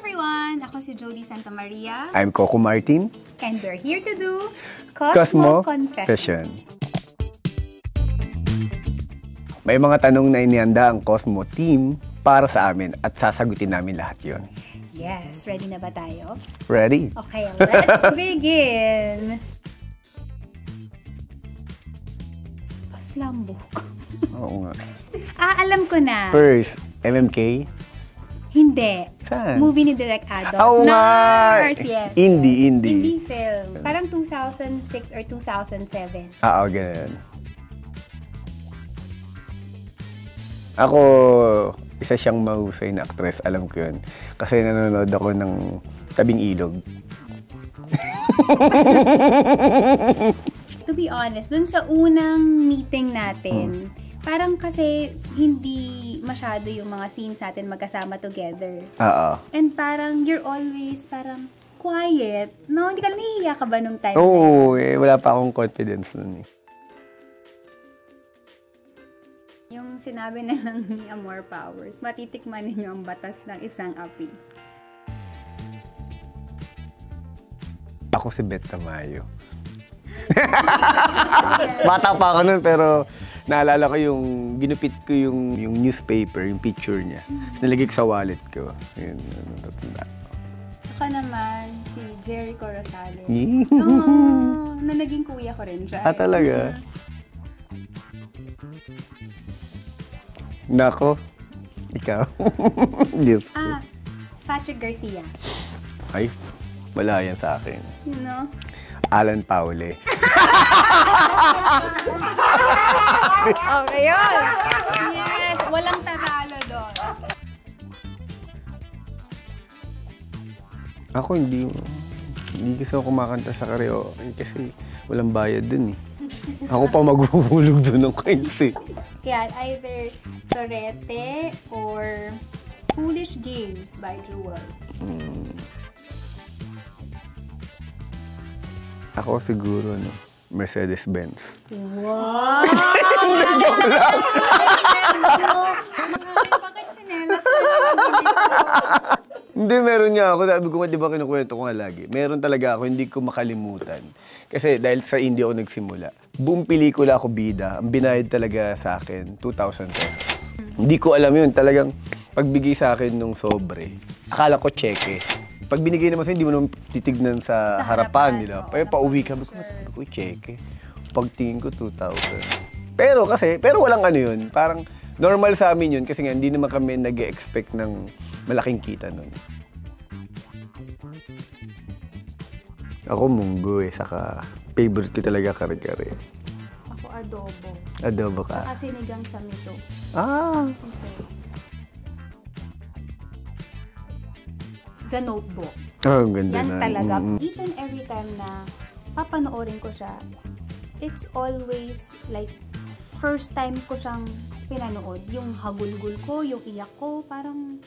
everyone! Ako si Jody Santamaria. I'm Coco Martin. And we're here to do Cosmo Confessions. May mga tanong na inihanda ang Cosmo team para sa amin at sasagutin namin lahat yon. Yes, ready na ba tayo? Ready? Okay, let's begin! Paslambok. Oo nga. Alam ko na. First, MMK? Hindi. Saan? Movie ni Direk Ado. Oo nga! Yes. Indie. Indie film. Parang 2006 or 2007. Oo, ganun. Ako, isa siyang mahusay na actress, alam ko yun. Kasi nanonood ako ng Tabing Ilog. To be honest, dun sa unang meeting natin, parang kasi hindi masyado yung mga scenes natin magkasama together. Oo. And parang you're always parang quiet. No? Hindi ka nahihiya ka ba nung time? Oo, wala pa akong confidence nun eh. Yung sinabi na lang ni Amor Powers, matitikman ninyo ang batas ng isang api. Ako si Beth Tamayo. Bata pa ako nun, pero naalala ko yung, ginupit ko yung newspaper, yung picture niya. Tapos nilagay ko sa wallet ko. Yun, natutanda. Ako naman, si Jericho Rosales. Yeah. Oo, na naging kuya ko rin siya. Ah, talaga? Nako, ikaw. Diyos ko. Patrick Garcia. Ay, wala yan sa akin. You know? Alan Paule. Okay, yun! Yes! Walang tatalo doon. Ako hindi kasi ako kumakanta sa karaoke kasi walang bayad dun eh. Ako pa maghuhulog dun ng coins eh. Yeah, either Torete or Foolish Games by Jewel. Ako siguro, no, Mercedes-Benz. Wow! Joke lang! Bakit chinelas na Hindi, meron nga ako. Sabi ko nga, di ba kinukwento ko nga lagi. Meron talaga ako, hindi ko makalimutan. Kasi dahil sa indie ako nagsimula. Buong pelikula ako bida. Ang binayad talaga sa akin, 2,000 pesos. Hindi ko alam yun. Talagang pagbigay sa akin nung sobre, akala ko cheque. Pag binigay naman sa'yo, hindi mo naman titignan sa harapan nila. Pauwi kami ko, cheque. Pagtingin ko, 2,000. Pero walang ano yun. Parang normal sa amin yun kasi nga hindi naman kami nag-expect ng malaking kita nun. Ako munggo eh, saka favorite ko talaga kare-kare. Ako adobo. Adobo ka? Saka sinigang sa miso. Ah! The Notebook. Oh, ganda Yan na. talaga. Each and every time na papanoorin ko siya, it's always like first time ko siyang pinanood. Yung hagulgul ko, yung iyak ko, parang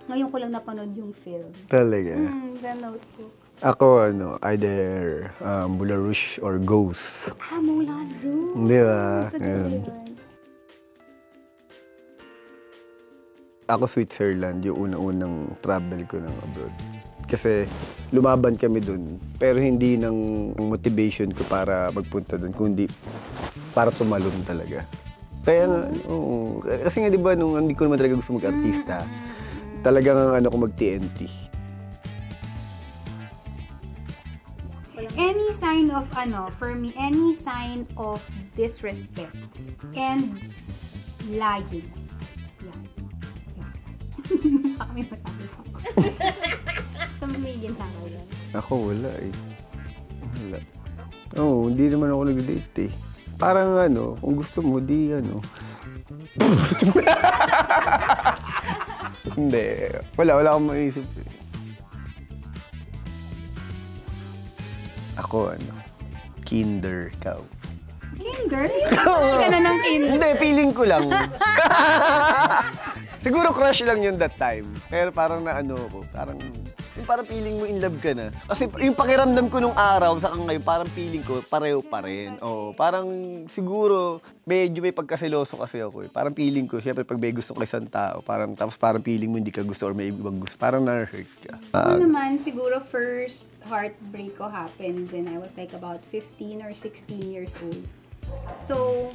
ngayon ko lang napanood yung film. Talaga? The Notebook. Ako, either Moulin Rouge or Ghost. Moulin Rouge. Di ba? So, ako Switzerland, yung una-unang travel ko ng abroad. Kasi lumaban kami dun, pero hindi ng motivation ko para magpunta dun, kundi para tumalon talaga. Kaya nga, oo. Kasi nga diba, nung hindi ko naman talaga gusto mag-artista, talagang ko mag-TNT. Any sign of, for me, any sign of disrespect and lying. Baka may masabi ko. Tumigil na ako yan. Ako wala eh. Wala. Oo, hindi naman ako nag-date eh. Parang kung gusto mo, di Hindi. Wala akong maisip eh. Ako Kinder cow. Kinder? Hindi ka na ng Kinder. Hindi, feeling ko lang. Siguro crush lang yun that time. Pero parang naano ko, yung parang feeling mo in love ka na. Kasi yung pakiramdam ko nung araw sa ngayon, parang feeling ko pareho pa rin. Oo, parang siguro medyo may pagkaseloso kasi ako eh. Parang feeling ko, syempre pag may gusto ka isang tao, tapos parang feeling mo hindi ka gusto or may ibang gusto, parang na-hurt ka. Ako naman, siguro first heartbreak ko happened when I was like about 15 or 16 years old. So,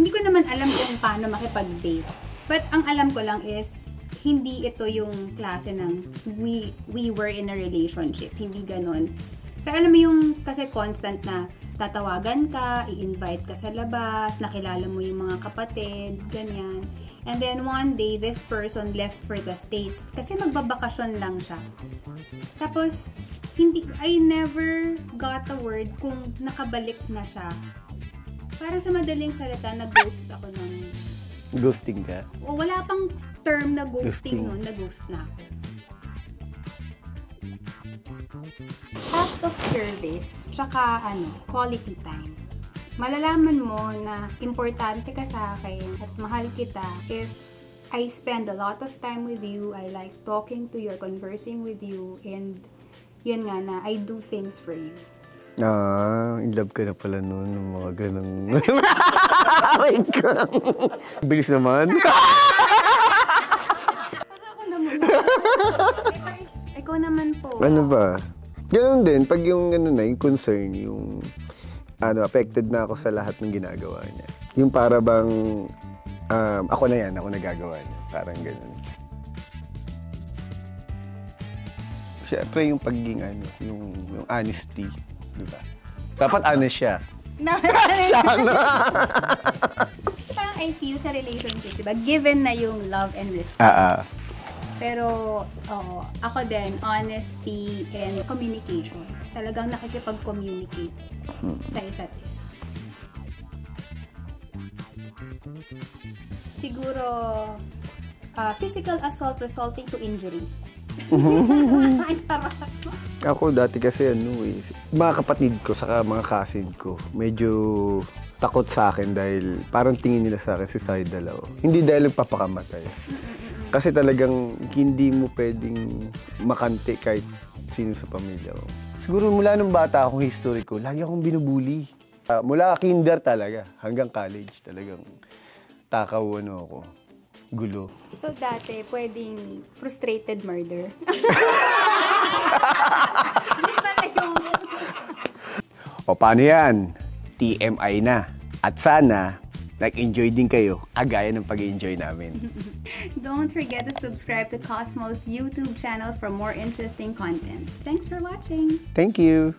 hindi ko naman alam kung paano makipag-date. But ang alam ko lang is, hindi ito yung klase ng we were in a relationship. Hindi ganon. Kaya alam mo yung kasi constant na tatawagan ka, i-invite ka sa labas, nakilala mo yung mga kapatid, ganyan. And then one day, this person left for the States kasi magbabakasyon lang siya. Tapos, I never got a word kung nakabalik na siya. Parang sa madaling salita, nag-ghost ako ng... Ghosting ka? O wala pang term na ghosting nun, nag-ghost na ako. Act of service, tsaka quality time. Malalaman mo na importante ka sa akin at mahal kita if I spend a lot of time with you, I like talking to you, conversing with you, and yun nga na, I do things for you. In love ka na pala noon, yung mga ganang... Aray ka! Bilis naman. Ako naman. Ikaw naman po. Ano ba? Ganun din, pag yung yung concern, yung affected na ako sa lahat ng ginagawa niya. Yung para bang, ako na yan, ako nagagawa niya. Parang ganun. Siyempre yung pagiging yung honesty, di ba? Dapat honest siya. Siya na! Kasi parang I feel sa relationship, di ba? Given na yung love and respect. Pero, ako din, honesty and communication. Talagang nakikipag-communicate sa isa't isa. Siguro, physical assault resulting to injury. Ay, charot. Ako dati kasi mga kapatid ko saka mga cousin ko, medyo takot sa akin dahil parang tingin nila sa akin suicidal ako. Hindi dahil nagpapakamatay. Kasi talagang hindi mo pwedeng makante kahit sino sa pamilya ko. Siguro mula nung bata akong history ko, lagi akong binubuli. Mula kinder talaga hanggang college talagang takaw ako. Gulo. So dati, pwedeng frustrated murder. Yun pala yung... O paano yan? TMI na. At sana, nag-enjoy din kayo, kagaya ng pag-enjoy namin. Don't forget to subscribe to Cosmos YouTube channel for more interesting content. Thanks for watching! Thank you!